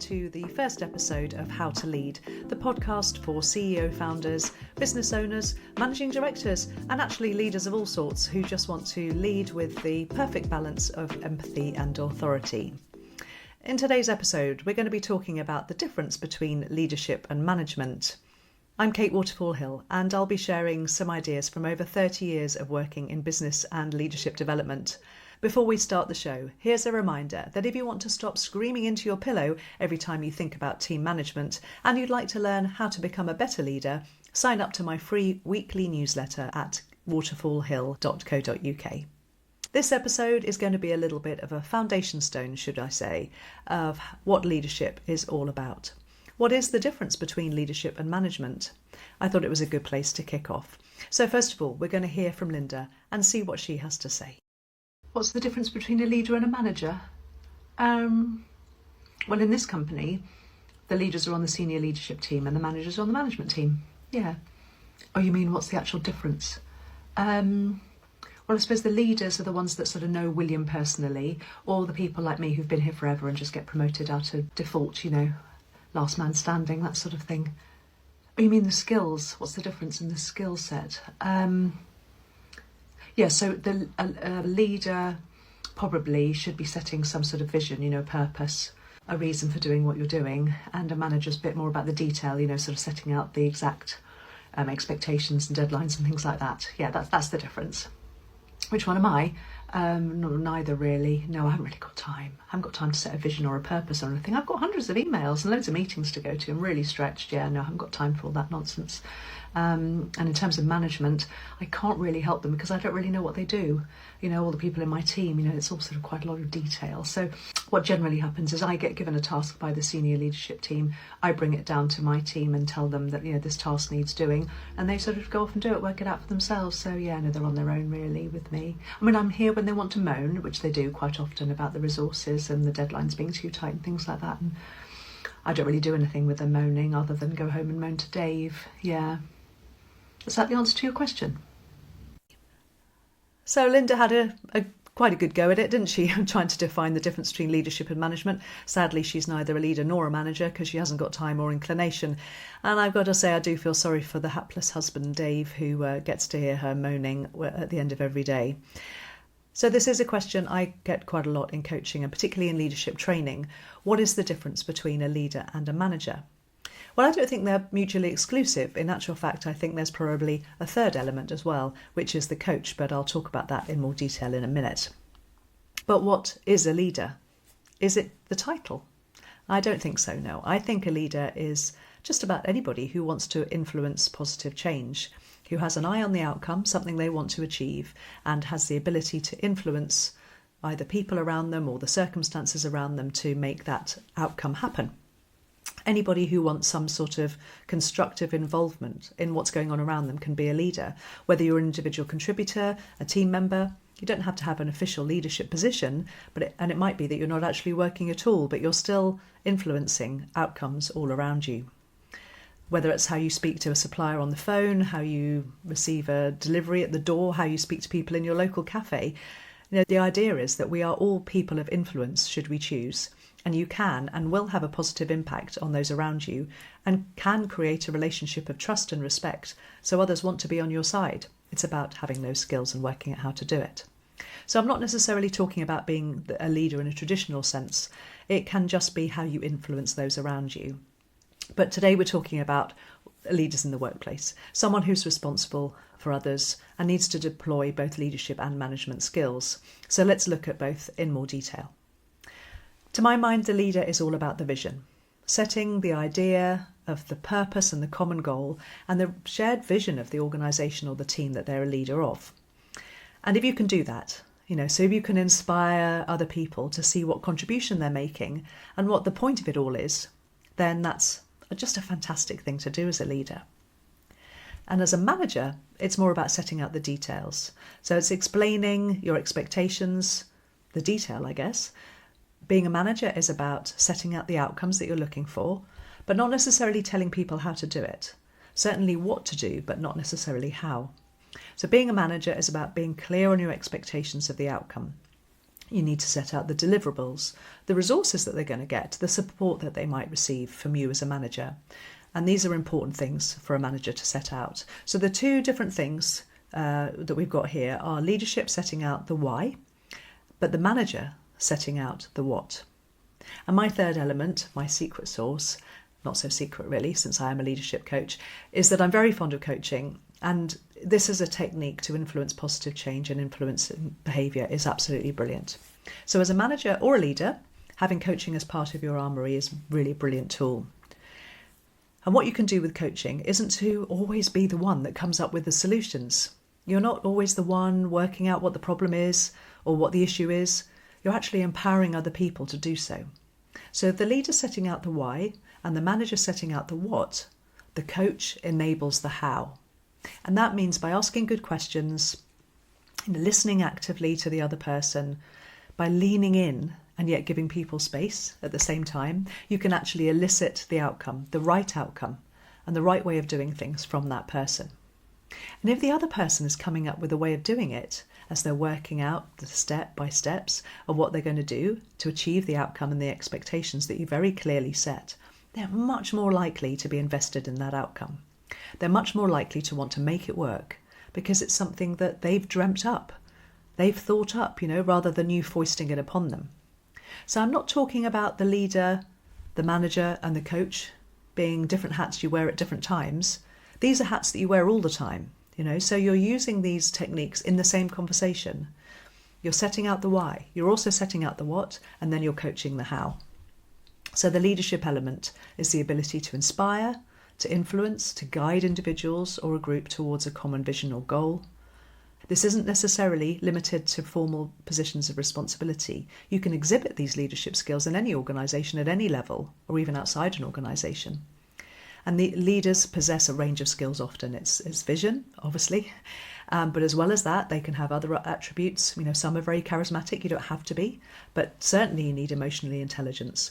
to the first episode of How to Lead, the podcast for CEO founders, business owners, managing directors, and actually leaders of all sorts who just want to lead with the perfect balance of empathy and authority. In today's episode, we're going to be talking about the difference between leadership and management. I'm Kate Waterfall Hill, and I'll be sharing some ideas from over 30 years of working in business and leadership development. Before we start the show, here's a reminder that if you want to stop screaming into your pillow every time you think about team management and you'd like to learn how to become a better leader, sign up to my free weekly newsletter at waterfallhill.co.uk. This episode is going to be a little bit of a foundation stone, should I say, of what leadership is all about. What is the difference between leadership and management? I thought it was a good place to kick off. So first of all, we're going to hear from Linda and see what she has to say. What's the difference between a leader and a manager? Well, in this company, the leaders are on the senior leadership team and the managers are on the management team. Yeah. Oh, you mean what's the actual difference? Well, I suppose the leaders are the ones that sort of know William personally, or the people like me who've been here forever and just get promoted out of default, last man standing, that sort of thing. Oh, you mean the skills? What's the difference in the skill set? So the leader probably should be setting some sort of vision, a purpose, a reason for doing what you're doing, and a manager's a bit more about the detail, sort of setting out the exact expectations and deadlines and things like that. Yeah, that's the difference. Which one am I? No, neither really. No, I haven't really got time. I haven't got time to set a vision or a purpose or anything. I've got hundreds of emails and loads of meetings to go to. I'm really stretched. Yeah, no, I haven't got time for all that nonsense. And in terms of management, I can't really help them because I don't really know what they do. All the people in my team, it's all sort of quite a lot of detail. So what generally happens is I get given a task by the senior leadership team. I bring it down to my team and tell them that, this task needs doing. And they sort of go off and do it, work it out for themselves. So yeah, no, they're on their own really with me. I mean, I'm here when they want to moan, which they do quite often about the resources and the deadlines being too tight and things like that. And I don't really do anything with them moaning other than go home and moan to Dave. Yeah. Is that the answer to your question? So Linda had quite a good go at it, didn't she? Trying to define the difference between leadership and management. Sadly, she's neither a leader nor a manager because she hasn't got time or inclination. And I've got to say, I do feel sorry for the hapless husband, Dave, who gets to hear her moaning at the end of every day. So this is a question I get quite a lot in coaching and particularly in leadership training. What is the difference between a leader and a manager? Well, I don't think they're mutually exclusive. In actual fact, I think there's probably a third element as well, which is the coach, but I'll talk about that in more detail in a minute. But what is a leader? Is it the title? I don't think so, no. I think a leader is just about anybody who wants to influence positive change, who has an eye on the outcome, something they want to achieve, and has the ability to influence either people around them or the circumstances around them to make that outcome happen. Anybody who wants some sort of constructive involvement in what's going on around them can be a leader. Whether you're an individual contributor, a team member, you don't have to have an official leadership position, and it might be that you're not actually working at all, but you're still influencing outcomes all around you. Whether it's how you speak to a supplier on the phone, how you receive a delivery at the door, how you speak to people in your local cafe. The idea is that we are all people of influence should we choose. And you can and will have a positive impact on those around you and can create a relationship of trust and respect so others want to be on your side. It's about having those skills and working out how to do it. So I'm not necessarily talking about being a leader in a traditional sense. It can just be how you influence those around you. But today we're talking about leaders in the workplace, someone who's responsible for others and needs to deploy both leadership and management skills. So let's look at both in more detail. To my mind, the leader is all about the vision, setting the idea of the purpose and the common goal and the shared vision of the organisation or the team that they're a leader of. And if you can do that, so if you can inspire other people to see what contribution they're making and what the point of it all is, then that's just a fantastic thing to do as a leader. And as a manager, it's more about setting out the details. So it's explaining your expectations, the detail, I guess. Being a manager is about setting out the outcomes that you're looking for, but not necessarily telling people how to do it. Certainly what to do, but not necessarily how. So being a manager is about being clear on your expectations of the outcome. You need to set out the deliverables, the resources that they're going to get, the support that they might receive from you as a manager. And these are important things for a manager to set out. So the two different things that we've got here are leadership setting out the why, but the manager setting out the what. And my third element, my secret sauce, not so secret really, since I am a leadership coach, is that I'm very fond of coaching. And this is a technique to influence positive change and influence behaviour is absolutely brilliant. So as a manager or a leader, having coaching as part of your armoury is really a brilliant tool. And what you can do with coaching isn't to always be the one that comes up with the solutions. You're not always the one working out what the problem is or what the issue is. You're actually empowering other people to do so. So if the leader's setting out the why and the manager setting out the what, the coach enables the how. And that means by asking good questions, listening actively to the other person, by leaning in and yet giving people space at the same time, you can actually elicit the outcome, the right outcome, and the right way of doing things from that person. And if the other person is coming up with a way of doing it, as they're working out the step by steps of what they're going to do to achieve the outcome and the expectations that you very clearly set, they're much more likely to be invested in that outcome. They're much more likely to want to make it work because it's something that they've dreamt up, they've thought up, rather than you foisting it upon them. So I'm not talking about the leader, the manager and the coach being different hats you wear at different times. These are hats that you wear all the time, so you're using these techniques in the same conversation. You're setting out the why, you're also setting out the what, and then you're coaching the how. So the leadership element is the ability to inspire, to influence, to guide individuals or a group towards a common vision or goal. This isn't necessarily limited to formal positions of responsibility. You can exhibit these leadership skills in any organisation at any level, or even outside an organisation. And the leaders possess a range of skills often. It's vision, obviously, but as well as that, they can have other attributes. Some are very charismatic, you don't have to be, but certainly you need emotionally intelligence,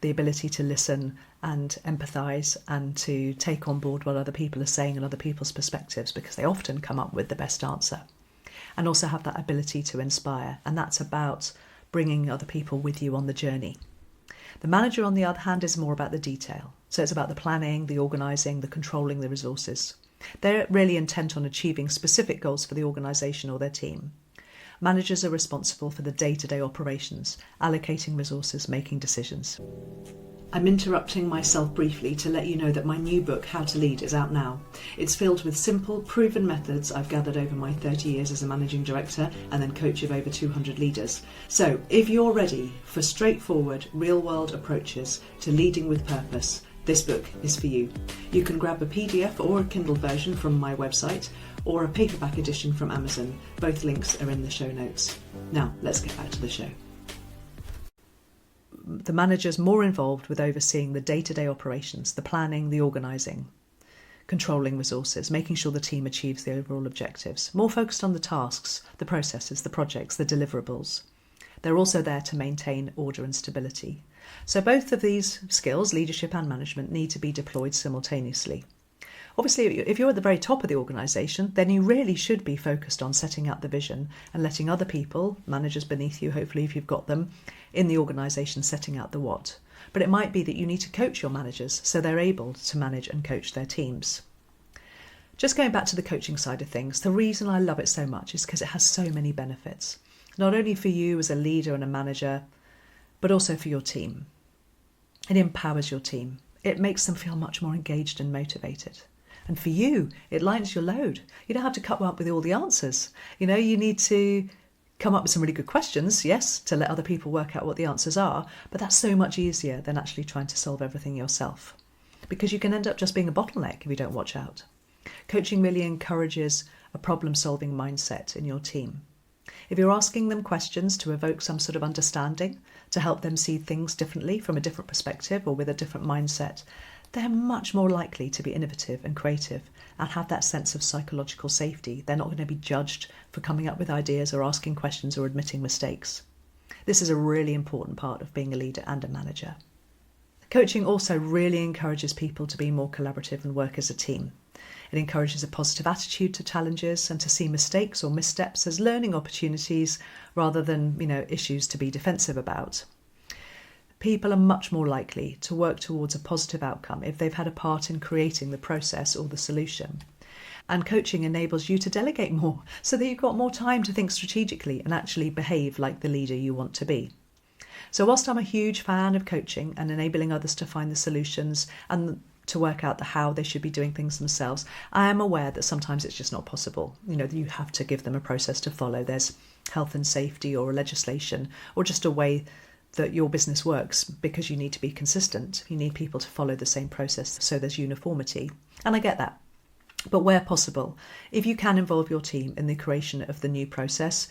the ability to listen and empathise and to take on board what other people are saying and other people's perspectives, because they often come up with the best answer. And also have that ability to inspire, and that's about bringing other people with you on the journey. The manager, on the other hand, is more about the detail. So it's about the planning, the organising, the controlling the resources. They're really intent on achieving specific goals for the organisation or their team. Managers are responsible for the day-to-day operations, allocating resources, making decisions. I'm interrupting myself briefly to let you know that my new book, How to Lead, is out now. It's filled with simple, proven methods I've gathered over my 30 years as a managing director and then coach of over 200 leaders. So if you're ready for straightforward, real-world approaches to leading with purpose, this book is for you. You can grab a PDF or a Kindle version from my website or a paperback edition from Amazon. Both links are in the show notes. Now, let's get back to the show. The manager's more involved with overseeing the day-to-day operations, the planning, the organising, controlling resources, making sure the team achieves the overall objectives, more focused on the tasks, the processes, the projects, the deliverables. They're also there to maintain order and stability. So both of these skills, leadership and management, need to be deployed simultaneously. Obviously, if you're at the very top of the organisation, then you really should be focused on setting out the vision and letting other people, managers beneath you, hopefully if you've got them, in the organisation setting out the what. But it might be that you need to coach your managers so they're able to manage and coach their teams. Just going back to the coaching side of things, the reason I love it so much is because it has so many benefits. Not only for you as a leader and a manager, but also for your team. It empowers your team. It makes them feel much more engaged and motivated. And for you, it lightens your load. You don't have to come up with all the answers. You need to come up with some really good questions, yes, to let other people work out what the answers are, but that's so much easier than actually trying to solve everything yourself, because you can end up just being a bottleneck if you don't watch out. Coaching really encourages a problem-solving mindset in your team. If you're asking them questions to evoke some sort of understanding, to help them see things differently from a different perspective or with a different mindset, they're much more likely to be innovative and creative and have that sense of psychological safety. They're not going to be judged for coming up with ideas or asking questions or admitting mistakes. This is a really important part of being a leader and a manager. Coaching also really encourages people to be more collaborative and work as a team. It encourages a positive attitude to challenges and to see mistakes or missteps as learning opportunities rather than, issues to be defensive about. People are much more likely to work towards a positive outcome if they've had a part in creating the process or the solution. And coaching enables you to delegate more so that you've got more time to think strategically and actually behave like the leader you want to be. So whilst I'm a huge fan of coaching and enabling others to find the solutions and to work out the how they should be doing things themselves, I am aware that sometimes it's just not possible. You have to give them a process to follow. There's health and safety or legislation or just a way that your business works because you need to be consistent. You need people to follow the same process so there's uniformity. And I get that. But where possible, if you can involve your team in the creation of the new process,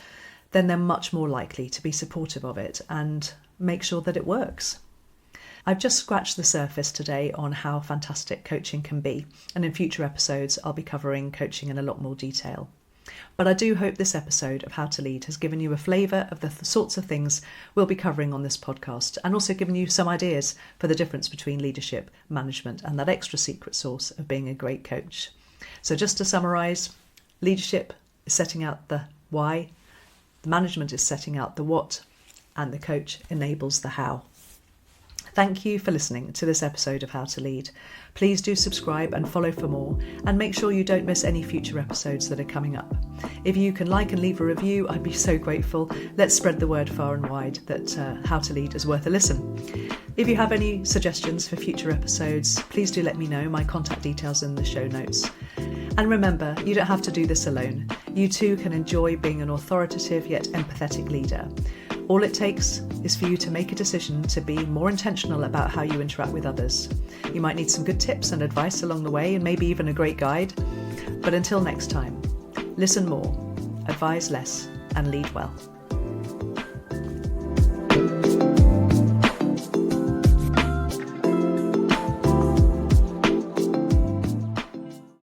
then they're much more likely to be supportive of it and make sure that it works. I've just scratched the surface today on how fantastic coaching can be, and in future episodes I'll be covering coaching in a lot more detail. But I do hope this episode of How to Lead has given you a flavour of the sorts of things we'll be covering on this podcast, and also given you some ideas for the difference between leadership, management, and that extra secret sauce of being a great coach. So just to summarise, leadership is setting out the why, the management is setting out the what, and the coach enables the how. Thank you for listening to this episode of How to Lead. Please do subscribe and follow for more, and make sure you don't miss any future episodes that are coming up. If you can like and leave a review, I'd be so grateful. Let's spread the word far and wide that How to Lead is worth a listen. If you have any suggestions for future episodes, please do let me know. My contact details in the show notes. And remember, you don't have to do this alone. You too can enjoy being an authoritative yet empathetic leader. All it takes is for you to make a decision to be more intentional about how you interact with others. You might need some good tips and advice along the way, and maybe even a great guide. But until next time, listen more, advise less, and lead well.